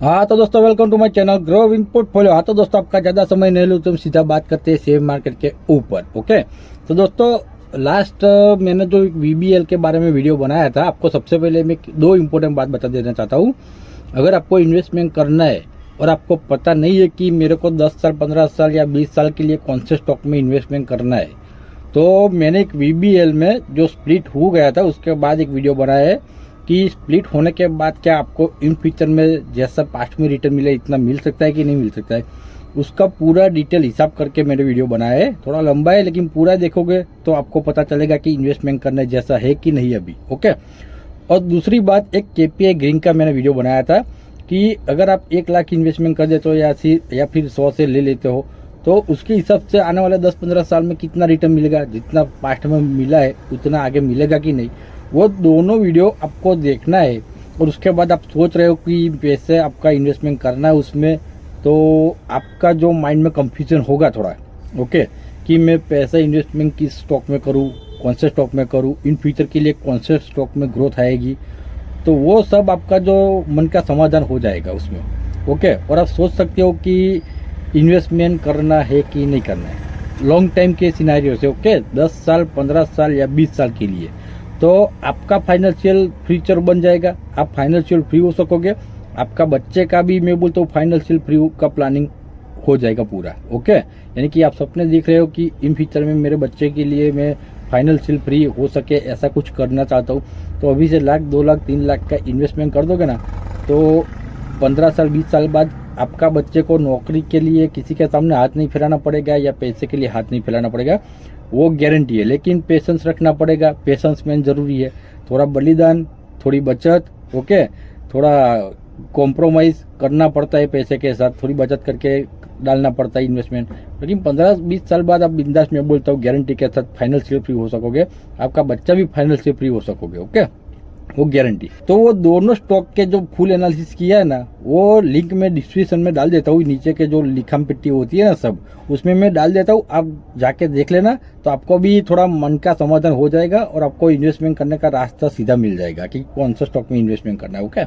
हाँ तो दोस्तों welcome to my channel grow in portfolio. हाँ तो दोस्तों आपका ज्यादा समय नहीं लूँ तो हम सीधा बात करते हैं शेयर मार्केट के ऊपर। ओके तो दोस्तों लास्ट मैंने जो वीबीएल के बारे में वीडियो बनाया था, आपको सबसे पहले मैं दो इम्पोर्टेंट बात बता देना चाहता हूँ। अगर आपको इन्वेस्टमेंट करना है और आपको पता नहीं है कि मेरे को 10 साल 15 साल या 20 साल के लिए कौन से स्टॉक में इन्वेस्टमेंट करना है, तो मैंने एक वीबीएल में जो स्प्लिट हो गया था उसके बाद एक वीडियो बनाया है कि स्प्लिट होने के बाद क्या आपको इन फ्यूचर में जैसा पास्ट में रिटर्न मिले इतना मिल सकता है कि नहीं मिल सकता है, उसका पूरा डिटेल हिसाब करके मैंने वीडियो बनाया है। थोड़ा लंबा है लेकिन पूरा देखोगे तो आपको पता चलेगा कि इन्वेस्टमेंट करने जैसा है कि नहीं अभी। ओके। और दूसरी बात, एक केपीआई ग्रीन का मैंने वीडियो बनाया था कि अगर आप 1 लाख इन्वेस्टमेंट कर देते हो या फिर 100 से ले लेते हो तो उसके हिसाब से आने वाले 10-15 साल में कितना रिटर्न मिलेगा, जितना पास्ट में मिला है उतना आगे मिलेगा कि नहीं, वो दोनों वीडियो आपको देखना है। और उसके बाद आप सोच रहे हो कि पैसे आपका इन्वेस्टमेंट करना है उसमें, तो आपका जो माइंड में कंफ्यूजन होगा थोड़ा, ओके, कि मैं पैसा इन्वेस्टमेंट किस स्टॉक में करूँ, कौन से स्टॉक में करूँ, इन फ्यूचर के लिए कौन से स्टॉक में ग्रोथ आएगी, तो वो सब आपका जो मन का समाधान हो जाएगा उसमें। ओके। और आप सोच सकते हो कि इन्वेस्टमेंट करना है कि नहीं करना है लॉन्ग टाइम के सिनेरियो से। ओके, 10 साल 15 साल या 20 साल के लिए, तो आपका फाइनेंशियल फ्यूचर बन जाएगा, आप फाइनेंशियल फ्री हो सकोगे, आपका बच्चे का भी मैं बोलता हूँ फाइनेंशियल फ्री का प्लानिंग हो जाएगा पूरा। ओके, यानी कि आप सपने देख रहे हो कि इन फ्यूचर में मेरे बच्चे के लिए मैं फाइनेंशियल फ्री हो सके, ऐसा कुछ करना चाहता हूँ, तो अभी से 1 लाख 2 लाख 3 लाख का इन्वेस्टमेंट कर दोगे ना, तो 15 साल 20 साल बाद आपका बच्चे को नौकरी के लिए किसी के सामने हाथ नहीं फैलाना पड़ेगा या पैसे के लिए हाथ नहीं फैलाना पड़ेगा, वो गारंटी है। लेकिन पेशेंस रखना पड़ेगा, पेशेंस में जरूरी है, थोड़ा बलिदान, थोड़ी बचत, ओके, थोड़ा कॉम्प्रोमाइज करना पड़ता है पैसे के साथ, थोड़ी बचत करके डालना पड़ता है इन्वेस्टमेंट। लेकिन 15-20 साल बाद आप बिंदास में बोलता हूँ गारंटी के साथ फाइनेंशियल फ्री हो सकोगे, आपका बच्चा भी फाइनेंशियल फ्री हो सकोगे। ओके, वो गारंटी। तो वो दोनों स्टॉक के जो फुल एनालिसिस किया है ना, वो लिंक में डिस्क्रिप्शन में डाल देता हूँ, नीचे के जो लिखम पिट्टी होती है ना सब, उसमें मैं डाल देता हूँ, आप जाके देख लेना, तो आपको भी थोड़ा मन का समाधान हो जाएगा और आपको इन्वेस्टमेंट करने का रास्ता सीधा मिल जाएगा कि कौन सा स्टॉक में इन्वेस्टमेंट करना है। ओके।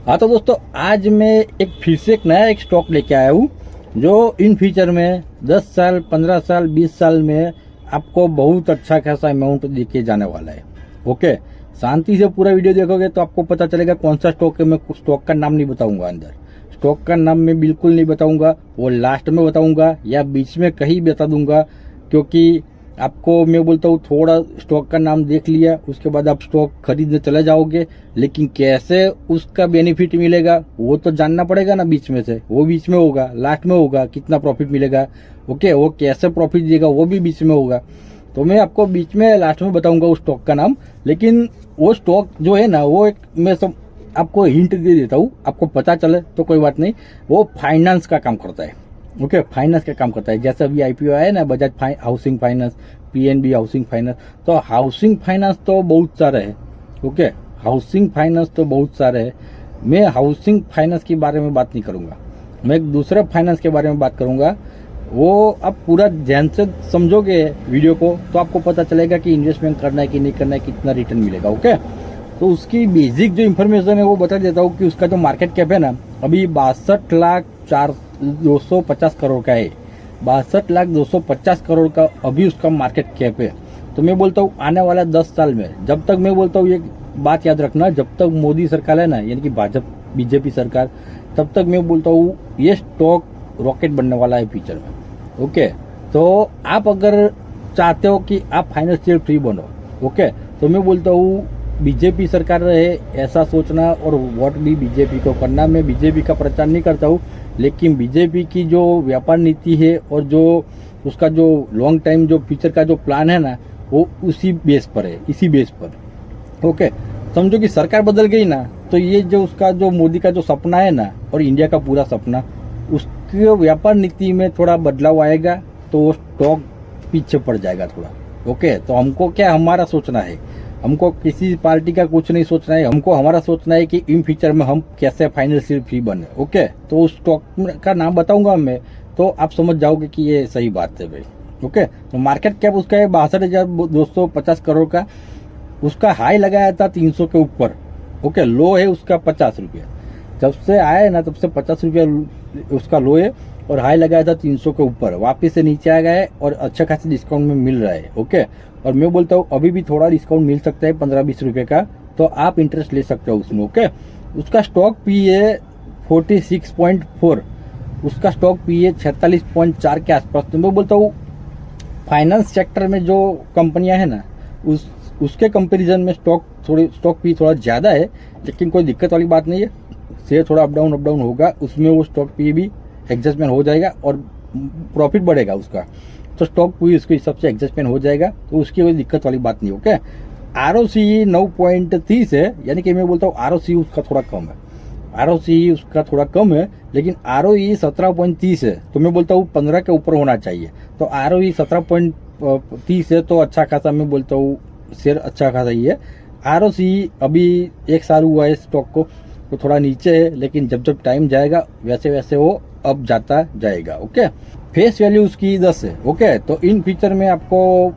हाँ तो दोस्तों आज मैं फिर से एक नया स्टॉक लेके आया हूँ जो इन फ्यूचर में 10 साल 15 साल 20 साल में आपको बहुत अच्छा खासा अमाउंट देके जाने वाला है। ओके, शांति से पूरा वीडियो देखोगे तो आपको पता चलेगा कौन सा स्टॉक है। मैं स्टॉक का नाम नहीं बताऊंगा, अंदर स्टॉक का नाम मैं बिल्कुल नहीं बताऊंगा, वो लास्ट में बताऊंगा या बीच में कहीं बता दूंगा, क्योंकि आपको मैं बोलता हूँ थोड़ा स्टॉक का नाम देख लिया उसके बाद आप स्टॉक खरीदने चले जाओगे, लेकिन कैसे उसका बेनिफिट मिलेगा वो तो जानना पड़ेगा ना। बीच में से वो बीच में होगा, लास्ट में होगा, कितना प्रॉफिट मिलेगा, ओके, वो कैसे प्रॉफिट देगा वो भी बीच में होगा। तो मैं आपको बीच में लास्ट में बताऊंगा उस स्टॉक का नाम। लेकिन वो स्टॉक जो है ना, वो एक मैं सब आपको हिंट दे देता हूँ, आपको पता चले तो कोई बात नहीं, वो फाइनेंस का काम करता है। ओके, फाइनेंस का काम करता है। जैसे अभी आईपीओ आया ना, Bajaj housing finance, PNB housing finance, तो हाउसिंग फाइनेंस तो बहुत सारे है। ओके, हाउसिंग फाइनेंस तो बहुत सारे है। मैं हाउसिंग फाइनेंस के बारे में बात नहीं करूंगा, मैं एक दूसरे फाइनेंस के बारे में बात करूंगा। वो आप पूरा ध्यान से समझोगे वीडियो को तो आपको पता चलेगा कि इन्वेस्टमेंट करना है कि नहीं करना है, कितना रिटर्न मिलेगा। ओके, तो उसकी बेसिक जो इन्फॉर्मेशन है वो बता देता हूँ कि उसका जो मार्केट कैप है ना, अभी 62,250 करोड़ का है। 62,250 करोड़ का अभी उसका मार्केट कैप है। तो मैं बोलता हूँ आने वाला 10 साल में, जब तक मैं बोलता हूँ ये बात याद रखना, जब तक मोदी सरकार है ना, यानी कि भाजपा बीजेपी सरकार, तब तक मैं बोलता हूँ ये स्टॉक रॉकेट बनने वाला है फ्यूचर में। ओके, तो आप अगर चाहते हो कि आप फाइनेंशियल फ्री बनो, ओके, तो मैं बोलता हूँ बीजेपी सरकार रहे ऐसा सोचना और वोट भी बीजेपी को करना। मैं बीजेपी का प्रचार नहीं करता हूँ, लेकिन बीजेपी की जो व्यापार नीति है और जो उसका जो लॉन्ग टाइम जो फ्यूचर का जो प्लान है ना, वो उसी बेस पर है, इसी बेस पर। ओके, समझो कि सरकार बदल गई ना, तो ये जो उसका जो मोदी का जो सपना है ना और इंडिया का पूरा सपना, उसकी व्यापार नीति में थोड़ा बदलाव आएगा तो वो स्टॉक पीछे पड़ जाएगा थोड़ा। ओके, तो हमको क्या हमारा सोचना है, हमको किसी पार्टी का कुछ नहीं सोचना है, हमको हमारा सोचना है कि इन फ्यूचर में हम कैसे फाइनेंशियल फ्री बने। ओके, तो उस स्टॉक का नाम बताऊंगा मैं, तो आप समझ जाओगे कि ये सही बात है भाई। ओके, तो मार्केट कैप उसका है 62,250 करोड़ का। उसका हाई लगाया था 300 के ऊपर। ओके, लो है उसका 50 रुपया। जब से आया है ना तब से 50 रुपया उसका लो है और हाई लगाया था 300 के ऊपर, वापस से नीचे आ गया है और अच्छा खासा डिस्काउंट में मिल रहा है। ओके, और मैं बोलता हूँ अभी भी थोड़ा डिस्काउंट मिल सकता है 15-20 रुपये का, तो आप इंटरेस्ट ले सकते हो उसमें। ओके, उसका स्टॉक पी है 46.4, उसका स्टॉक पी है 46.4 के आसपास। तो मैं बोलता हूँ फाइनेंस सेक्टर में जो कंपनियां हैं ना उसके कंपैरिजन में स्टॉक पी थोड़ा ज़्यादा है, लेकिन कोई दिक्कत वाली बात नहीं है। शेयर थोड़ा अप डाउन होगा, उसमें वो स्टॉक पी भी एडजस्टमेंट हो जाएगा और प्रॉफिट बढ़ेगा उसका, तो स्टॉक पी उसके हिसाब से एडजस्टमेंट हो जाएगा, तो उसकी कोई दिक्कत वाली बात नहीं। ओके, ROCE 9.30 है, यानी कि मैं बोलता हूँ ROCE उसका थोड़ा कम है, ROCE उसका थोड़ा कम है, लेकिन ROE 17.30 है, तो मैं बोलता हूँ 15 के ऊपर होना चाहिए। तो ROE 17.30 है, तो अच्छा खासा मैं बोलता हूँ शेयर अच्छा खासा ही है। ROCE अभी 1 साल हुआ है स्टॉक को, तो थोड़ा नीचे है, लेकिन जब जब टाइम जाएगा वैसे वैसे वो अप जाता जाएगा। ओके, फेस वैल्यू उसकी 10 है। ओके, तो इन फ्यूचर में आपको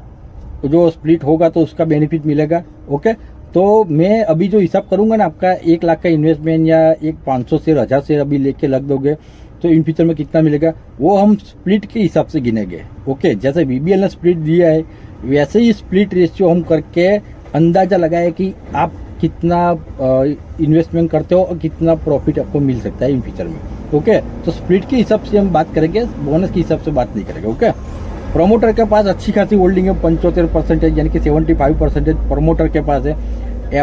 जो स्प्लिट होगा तो उसका बेनिफिट मिलेगा। ओके, तो मैं अभी जो हिसाब करूंगा ना, आपका 1 लाख का इन्वेस्टमेंट या एक 500 शेयर 1000 शेयर अभी लेके लग दोगे तो इन फ्यूचर में कितना मिलेगा वो हम स्प्लिट के हिसाब से गिनेंगे। ओके, जैसे VBL ने स्प्लिट दिया है वैसे ही स्प्लिट रेशियो हम करके अंदाजा लगाए कि आप कितना इन्वेस्टमेंट करते हो और कितना प्रॉफिट आपको मिल सकता है इन फ्यूचर में। ओके, तो स्प्लिट के हिसाब से हम बात करेंगे, बोनस के हिसाब से बात नहीं करेंगे। ओके, प्रोमोटर के पास अच्छी खासी होल्डिंग है, 75% यानी कि 75% प्रमोटर के पास है।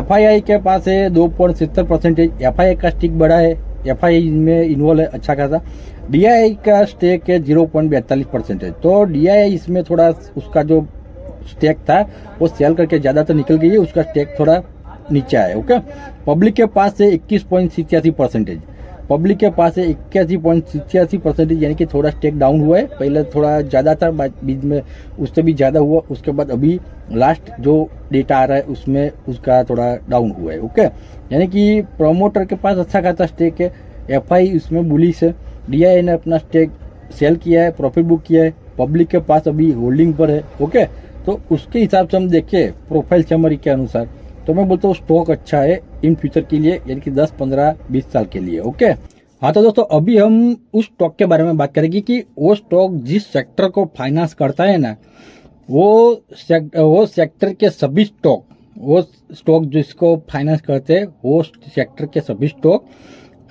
FII के पास है 2.70%, FII का स्टिक बड़ा है, FII में इन्वॉल्व है अच्छा खासा। DII का स्टेक है 0.42%, तो DII इसमें थोड़ा उसका जो स्टेक था वो सेल करके ज्यादा तो निकल गई है, उसका स्टेक थोड़ा नीचे आया। ओके, पब्लिक के पास है 21.87%, पब्लिक के पास है 81.87%, यानी कि थोड़ा स्टेक डाउन हुआ है, पहले थोड़ा ज़्यादा था, बीच में उससे भी ज़्यादा हुआ, उसके बाद अभी लास्ट जो डेटा आ रहा है उसमें उसका थोड़ा डाउन हुआ है। ओके, यानी कि प्रोमोटर के पास अच्छा खासा स्टेक है, FI उसमें बुलिश है, DII ने अपना स्टेक सेल किया है, प्रॉफिट बुक किया है, पब्लिक के पास अभी होल्डिंग पर है। ओके, तो उसके हिसाब से हम देखें प्रोफाइल समरी के अनुसार, तो मैं बोलता हूँ स्टॉक अच्छा है इन फ्यूचर के लिए, यानी कि 10, 15, 20 साल के लिए। ओके, हाँ तो दोस्तों अभी हम उस स्टॉक के बारे में बात करेंगे कि वो स्टॉक जिस सेक्टर को फाइनेंस करता है ना, वो सेक्टर के सभी स्टॉक, वो स्टॉक जिसको फाइनेंस करते हैं वो सेक्टर के सभी स्टॉक,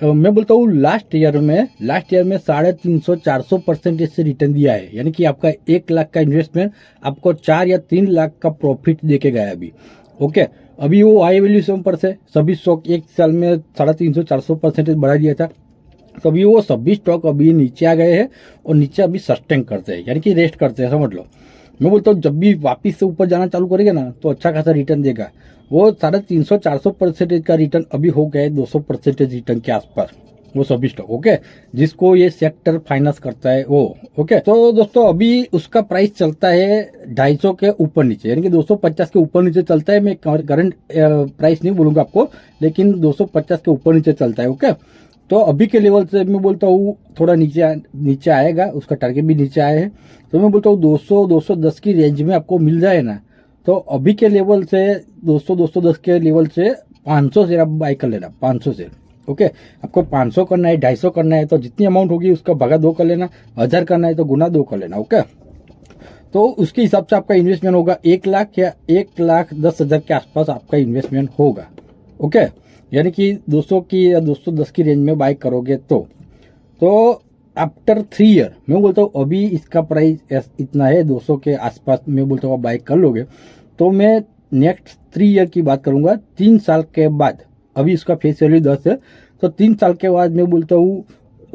मैं बोलता हूँ लास्ट ईयर में 350-400% से रिटर्न दिया है, यानी कि आपका 1 लाख का इन्वेस्टमेंट आपको 4 या 3 लाख का प्रॉफिट देके गया अभी। ओके, अभी वो हाई वैल्यूएशन पर से सभी स्टॉक 1 साल में 350-400% बढ़ा दिया था, तो अभी वो सभी स्टॉक अभी नीचे आ गए हैं और नीचे अभी सस्टेन करते हैं, यानी कि रेस्ट करते हैं, समझ लो। मैं बोलता हूँ जब भी वापिस से ऊपर जाना चालू करेगा ना तो अच्छा खासा रिटर्न देगा। वो 350-400% का रिटर्न अभी हो गया है 200% रिटर्न के आसपास, वो सभी स्टॉक। ओके, जिसको ये सेक्टर फाइनेंस करता है वो। ओके, तो दोस्तों अभी उसका प्राइस चलता है 250 के ऊपर नीचे, यानी कि 250 के ऊपर नीचे चलता है। मैं करंट प्राइस नहीं बोलूंगा आपको, लेकिन 250 के ऊपर नीचे चलता है। ओके, तो अभी के लेवल से मैं बोलता हूँ थोड़ा नीचे आएगा, उसका टारगेट भी नीचे आया है, तो मैं बोलता हूँ 200-210 की रेंज में आपको मिल जाए ना, तो अभी के लेवल से 200-210 के लेवल से 500 शेयर आप बाय कर लेना, 500 शेयर। ओके, आपको 500 करना है, 250 करना है, तो जितनी अमाउंट होगी उसका भागा 2 कर लेना, 1000 करना है तो गुना 2 कर लेना। ओके, तो उसके हिसाब से आपका इन्वेस्टमेंट होगा 1 लाख या 1,10,000 के आसपास आपका इन्वेस्टमेंट होगा। ओके, यानी कि 200 की या 210 की रेंज में बाय करोगे तो आफ्टर 3 ईयर, मैं बोलता हूँ अभी इसका प्राइस इतना है 200 के आसपास, मैं बोलता हूँ आप बाय कर लोगे, तो मैं नेक्स्ट 3 ईयर की बात करूंगा। 3 साल के बाद, अभी इसका फेस वैल्यू 10 है, तो 3 साल के बाद मैं बोलता हूँ,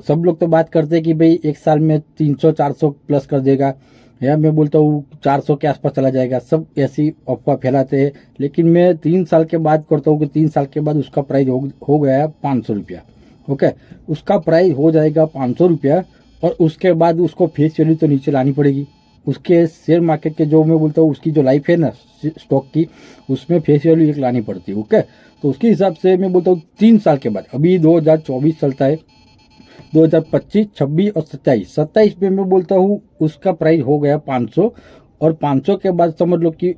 सब लोग तो बात करते हैं कि भाई 1 साल में 300-400 प्लस कर देगा, या मैं बोलता हूँ 400 के आसपास चला जाएगा, सब ऐसी अफवाह फैलाते हैं, लेकिन मैं 3 साल के बाद करता हूँ कि 3 साल के बाद उसका प्राइस हो गया 500 रुपया। ओके, उसका प्राइस हो जाएगा 500 रुपया, और उसके बाद उसको फेस वैल्यू तो नीचे लानी पड़ेगी। उसके शेयर मार्केट के जो मैं बोलता हूँ उसकी जो लाइफ है ना स्टॉक की, उसमें फेस वैल्यू एक लानी पड़ती है। ओके, तो उसके हिसाब से मैं बोलता हूँ 3 साल के बाद, अभी 2024 चलता है, 2025, 26 और 27 में मैं बोलता हूँ उसका प्राइस हो गया 500, और 500 के बाद समझ लो कि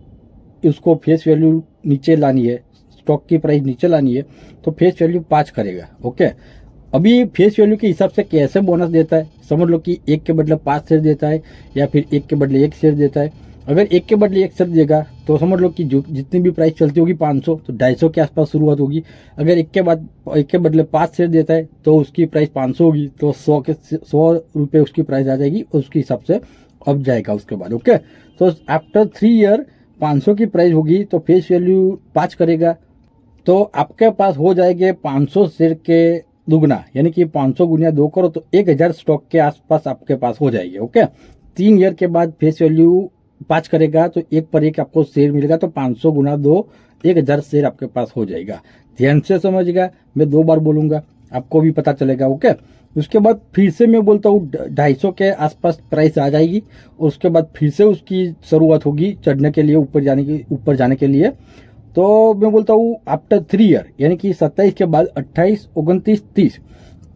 उसको फेस वैल्यू नीचे लानी है, स्टॉक की प्राइस नीचे लानी है, तो फेस वैल्यू 5 करेगा। ओके, अभी फेस वैल्यू के हिसाब से कैसे बोनस देता है, समझ लो कि 1 के बदले 5 शेयर देता है या फिर 1 के बदले 1 शेयर देता है। अगर 1 के बदले 1 शेयर देगा तो समझ लो कि जो जितनी भी प्राइस चलती होगी 500 तो 250 के आसपास शुरुआत होगी। अगर 1 के बदले 5 शेयर देता है तो उसकी प्राइस 500 होगी, तो 100 रुपये उसकी प्राइस आ जाएगी, उसके हिसाब से अब जाएगा उसके बाद। ओके, तो आफ्टर 3 ईयर 500 की प्राइस होगी तो फेस वैल्यू 5 करेगा, तो आपके पास हो जाएंगे 500 शेयर के दुगना, यानी कि 500 गुना 2 करो तो 1000 स्टॉक के आसपास आपके पास हो जाएगी। ओके, 3 ईयर के बाद फेस वैल्यू 5 करेगा तो 1 पर 1 आपको शेयर मिलेगा, तो 500 गुना 2 1000 शेयर आपके पास हो जाएगा। ध्यान से समझिएगा, मैं 2 बार बोलूंगा, आपको भी पता चलेगा। ओके, उसके बाद फिर से मैं बोलता हूँ 250 के आसपास प्राइस आ जाएगी, और उसके बाद फिर से उसकी शुरुआत होगी चढ़ने के लिए, ऊपर जाने के लिए। तो मैं बोलता हूँ आफ्टर 3 ईयर, यानी कि 27 के बाद 28, 29,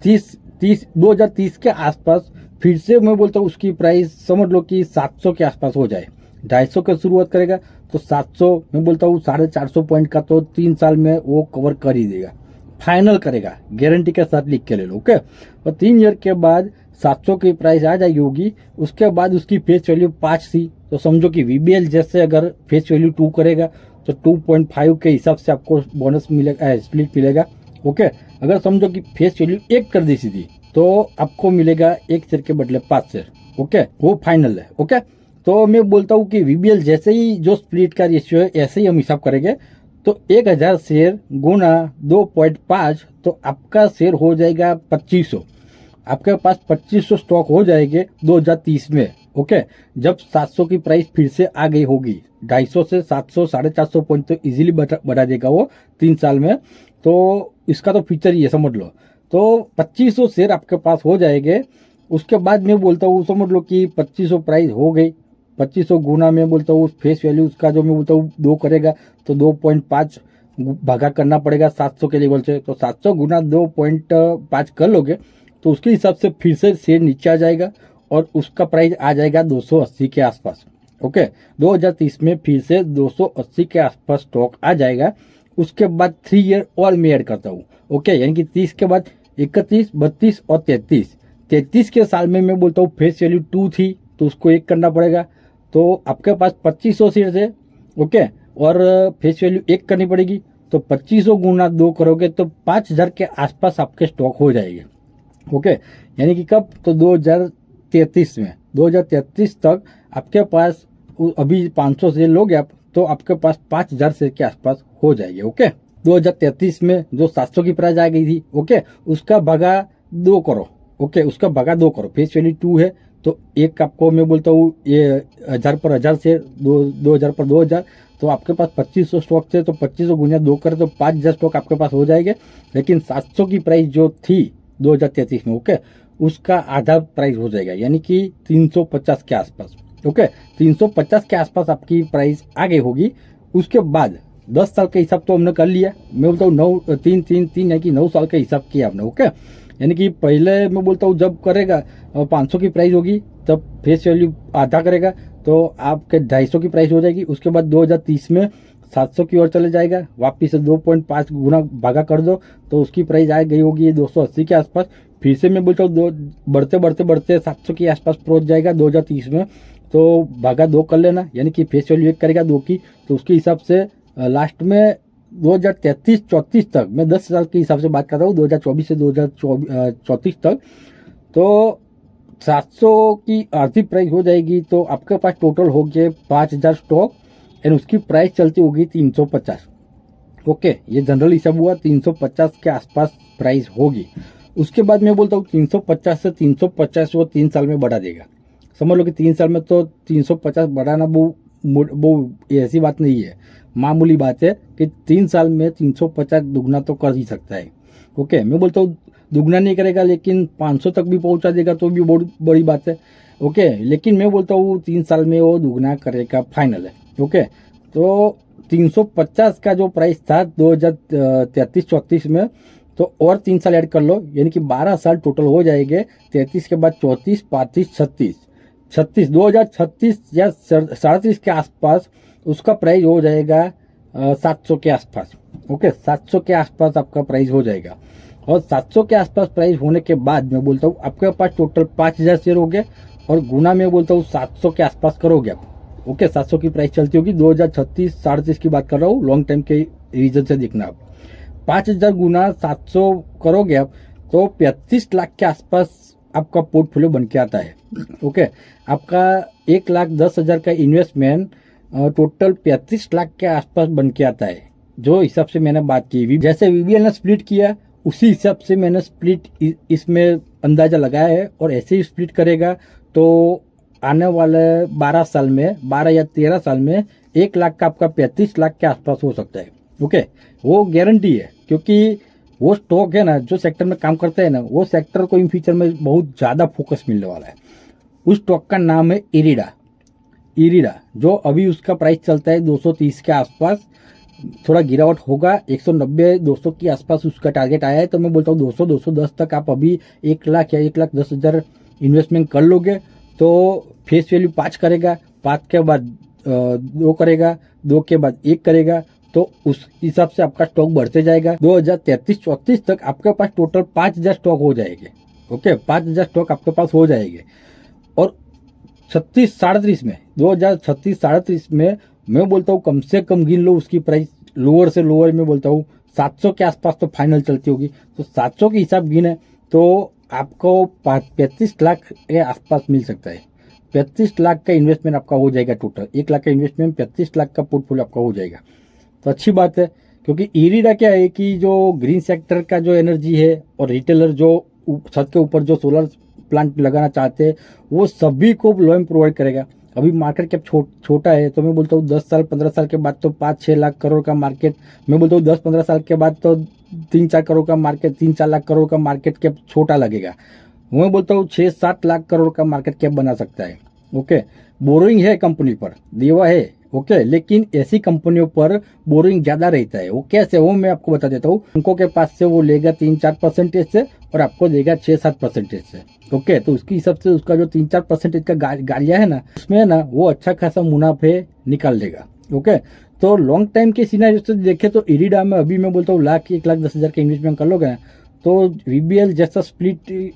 30 2030 के आसपास फिर से मैं बोलता हूँ उसकी प्राइस समझ लो कि 700 के आसपास हो जाए। 250 की शुरुआत करेगा तो 700, मैं बोलता हूँ 450 पॉइंट का तो 3 साल में वो कवर कर ही देगा, फाइनल करेगा, गारंटी के साथ लिख के ले लो। ओके, और 3 ईयर के बाद 700 की प्राइस आ जाएगी होगी, उसके बाद उसकी फेस वैल्यू 5 थी, तो समझो कि वीबीएल जैसे अगर फेस वैल्यू 2 करेगा तो 2.5 के हिसाब से आपको बोनस मिलेगा, स्प्लिट मिलेगा। ओके, अगर समझो कि फेस वैल्यू 1 कर दी सीधी तो आपको मिलेगा 1 शेयर के बदले 5 शेयर। ओके, वो फाइनल है। ओके, तो मैं बोलता हूँ कि वीबीएल जैसे ही जो स्प्लिट का रेशियो है ऐसे ही हम हिसाब करेंगे, तो 1000 शेयर गुना 2.5 तो आपका शेयर हो जाएगा 2500। आपके पास 2500 स्टॉक हो जाएंगे 2030 में। ओके, जब 700 की प्राइस फिर से आ गई होगी, 250 से 700 450 पॉइंट तो इजीली बढ़ा देगा वो 3 साल में, तो इसका तो फीचर ही है समझ लो। तो 2500 शेयर आपके पास हो जाएंगे। उसके बाद मैं बोलता हूँ समझ लो कि 2500 प्राइस हो गई, 2500 गुना मैं बोलता हूँ फेस वैल्यू उसका जो मैं बोलता हूँ 2 करेगा तो 2.5 भागा करना पड़ेगा 700 के लेवल से, तो 700 गुना 2.5 कर लोगे तो उसके हिसाब से फिर से शेयर नीचे आ जाएगा और उसका प्राइस आ जाएगा 280 के आसपास। ओके, 2030 में फिर से 280 के आसपास स्टॉक आ जाएगा। उसके बाद 3 ईयर और मैं ऐड करता हूँ। ओके, यानी कि 30 के बाद 31, 32 और 33 के साल में मैं बोलता हूँ फेस वैल्यू 2 थी तो उसको 1 करना पड़ेगा, तो आपके पास 2500 शेयर है। ओके, और फेस वैल्यू 1 करनी पड़ेगी, तो 2500 गुना 2 करोगे तो 5000 के आसपास आपके स्टॉक हो जाएंगे। ओके, यानी कि कब, तो 2033 में, 2033 तक आपके पास अभी 500 शेयर लोगे आप तो आपके पास 5000 शेयर के आसपास हो जाएंगे। ओके, 2033 में जो 700 की प्राइस आ गई थी, ओके, उसका भागा 2 करो। ओके, उसका भागा 2 करो, फेस वैल्यू 2 है तो एक आपको मैं बोलता हूँ ये 1000 पर 1000 शेयर, 2000 पर 2000, तो आपके पास 2500 स्टॉक थे तो 2500 गुना 2 करे तो 5000 स्टॉक आपके पास हो जाएंगे। लेकिन 700 की प्राइस जो थी 2033 में, ओके, उसका आधा प्राइस हो जाएगा, यानी कि 350 के आसपास। ओके, 350 के आसपास आपकी प्राइस आ गई होगी। उसके बाद 10 साल के हिसाब तो हमने कर लिया, मैं बोलता हूँ 9 3 3 3 यानी कि 9 साल के हिसाब किया आपने। ओके, यानी कि पहले मैं बोलता हूँ जब करेगा 500 की प्राइस होगी तब फेस वैल्यू आधा करेगा तो आपके 250 की प्राइस हो जाएगी। उसके बाद 2030 में 700 की ओर चले जाएगा, वापिस से 2.5 गुना भागा कर दो तो उसकी प्राइस आ गई होगी 280 के आसपास। फिर से मैं बोलता हूँ बढ़ते बढ़ते बढ़ते 700 के आसपास पहुंच जाएगा 2030 में, तो भागा 2 कर लेना, यानी कि फेस वैल्यू 1 करेगा 2 की, तो उसके हिसाब से लास्ट में 2033-34 तक, मैं 10 साल के हिसाब से बात कर रहा हूँ, 2024 से 2034 तक, तो 700 की आधी प्राइस हो जाएगी तो आपके पास टोटल हो गए 5000 स्टॉक एंड उसकी प्राइस चलती होगी 350। ओके, ये जनरल हिसाब हुआ, 350 के आसपास प्राइस होगी। उसके बाद मैं बोलता हूँ 350 से 350 वो 3 साल में बढ़ा देगा। समझ लो कि 3 साल में तो 350 बढ़ाना वो ऐसी बात नहीं है, मामूली बात है कि 3 साल में 350 दुगना तो कर ही सकता है। ओके, मैं बोलता हूँ दुगना नहीं करेगा लेकिन 500 तक भी पहुंचा देगा तो भी बहुत बड़ी बात है। ओके, लेकिन मैं बोलता हूँ 3 साल में वो दुगना करेगा, फाइनल है। ओके, तो 350 का जो प्राइस था 2033-34 में, तो और 3 साल ऐड कर लो, यानी कि 12 साल टोटल हो जाएंगे। 33 के बाद 34, 35, 36 2036 या 37 के आसपास उसका प्राइस हो जाएगा 700 के आसपास। ओके, 700 के आसपास आपका प्राइस हो जाएगा। और 700 के आसपास प्राइस होने के बाद मैं बोलता हूँ आपके पास टोटल 5000 शेयर हो गया और गुना में बोलता हूँ 700 के आसपास करोगे आप। ओके, 700 की प्राइस चलती होगी, 2036 37 की बात कर रहा हूँ, लॉन्ग टाइम के रीजन से देखना आप। 5000 गुना 700 करोगे आप तो 35 लाख के आसपास आपका पोर्टफोलियो बन के आता है। ओके, आपका 1,10,000 का इन्वेस्टमेंट टोटल 35 लाख के आसपास बन के आता है, जो हिसाब से मैंने बात की। जैसे वीबीएल ने स्प्लिट किया उसी हिसाब से मैंने स्प्लिट इसमें अंदाजा लगाया है, और ऐसे ही स्प्लिट करेगा तो आने वाले 12 साल में, 12 या 13 साल में 1 लाख का आपका 35 लाख के आसपास हो सकता है। ओके, वो गारंटी है, क्योंकि वो स्टॉक है ना जो सेक्टर में काम करता है ना, वो सेक्टर को इन फ्यूचर में बहुत ज्यादा फोकस मिलने वाला है। उस स्टॉक का नाम है इरिडा, जो अभी उसका प्राइस चलता है 230 के आसपास, थोड़ा गिरावट होगा, 190 200 के आसपास उसका टारगेट आया है। तो मैं बोलता हूँ 200 210 तक आप अभी 1 लाख या 1,10,000 इन्वेस्टमेंट कर लोगे तो फेस वैल्यू 5 करेगा, 5 के बाद 2 करेगा, 2 के बाद 1 करेगा, तो उस हिसाब से आपका स्टॉक बढ़ते जाएगा। 2033-34 तक आपके पास टोटल 5000 स्टॉक हो जाएंगे। ओके, 5000 स्टॉक आपके पास हो जाएंगे। और 36-37 में, 2036-37 में मैं बोलता हूँ कम से कम गिन लो उसकी प्राइस, लोअर से लोअर में बोलता हूँ 700 के आसपास तो फाइनल चलती होगी। तो 700 के हिसाब गिने तो आपको 35 लाख के आसपास मिल सकता है। 35 लाख का इन्वेस्टमेंट आपका हो जाएगा टोटल, 1 लाख का इन्वेस्टमेंट 35 लाख का पोर्टफोलियो आपका हो जाएगा। तो अच्छी बात है, क्योंकि इरिडा क्या है कि जो ग्रीन सेक्टर का जो एनर्जी है और रिटेलर जो छत के ऊपर जो सोलर प्लांट लगाना चाहते हैं वो सभी को लोन प्रोवाइड करेगा। अभी मार्केट कैप छोटा है, तो मैं बोलता हूँ 10 साल 15 साल के बाद तो 5-6 लाख करोड़ का मार्केट, मैं बोलता हूँ 10-15 साल के बाद तो 3-4 करोड़ का मार्केट, 3-4 लाख करोड़ का मार्केट कैप छोटा लगेगा। मैं बोलता हूँ 6-7 लाख करोड़ का मार्केट कैप बना सकता है। ओके, बोरोइंग है कंपनी पर, देवा है। ओके, लेकिन ऐसी कंपनियों पर बोरिंग ज्यादा रहता है। वो कैसे, वो मैं आपको बता देता हूँ। बैंकों के पास से वो लेगा 3-4% से और आपको देगा 6-7% से। ओके, तो उसके हिसाब से उसका जो 3-4% का गालिया है ना, उसमें ना वो अच्छा खासा मुनाफे निकाल देगा। ओके, तो लॉन्ग टाइम के सिनेरियो से देखे तो इरिडा में अभी मैं बोलता हूँ 1,10,000 का इन्वेस्टमेंट कर लोगे ना, तो वीबीएल जैसा स्प्लिट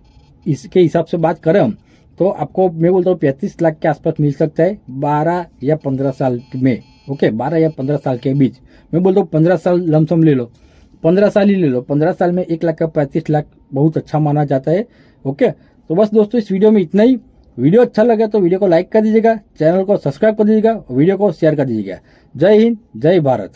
इसके हिसाब से बात करें हम, तो आपको मैं बोलता हूँ 35 लाख के आसपास मिल सकता है 12 या 15 साल में। ओके, 12 या 15 साल के बीच, मैं बोलता हूँ 15 साल लमसम ले लो, 15 साल ही ले लो। 15 साल में 1 लाख का 35 लाख बहुत अच्छा माना जाता है। ओके, तो बस दोस्तों इस वीडियो में इतना ही। वीडियो अच्छा लगा तो वीडियो को लाइक कर दीजिएगा, चैनल को सब्सक्राइब कर दीजिएगा, वीडियो को शेयर कर दीजिएगा। जय हिंद, जय भारत।